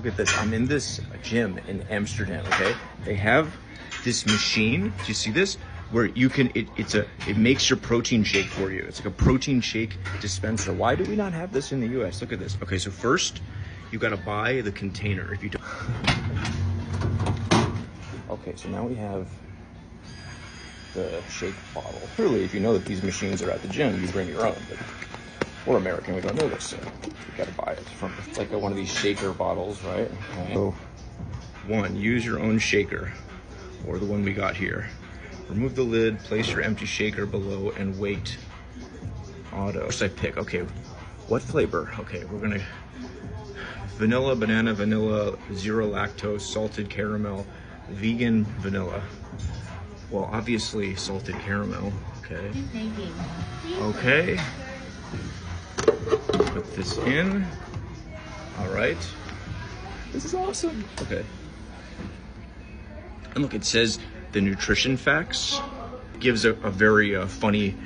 Look at this, I'm in this gym in Amsterdam, okay? They have this machine, do you see this? Where you can, it makes your protein shake for you. It's like a protein shake dispenser. Why do we not have this in the US? Look at this. Okay, so first, you gotta buy the container if you don't. Okay, so now we have the shake bottle. Clearly, if you know that these machines are at the gym, you bring your own, but we're American, we don't know this, so you gotta buy it from, it's like one of these shaker bottles, right? Okay. So, one, use your own shaker, or the one we got here. Remove the lid, place your empty shaker below, and wait. Auto. First I pick, okay, what flavor? Okay, we're gonna, vanilla, banana, vanilla, zero lactose, salted caramel, vegan vanilla. Well, obviously salted caramel, okay. Okay. Put this in. All right. This is awesome. Okay. And look, it says the nutrition facts. Gives a very funny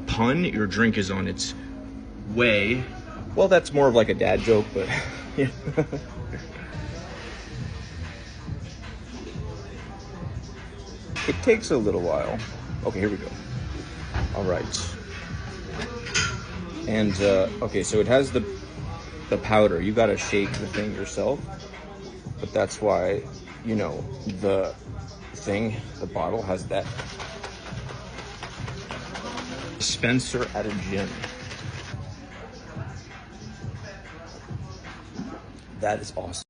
pun. Your drink is on its way. Well, that's more of like a dad joke, but yeah. It takes a little while. Okay, here we go. All right. And okay, so it has the powder. You gotta shake the thing yourself, but that's why, you know, the bottle has that dispenser at a gym. That is awesome.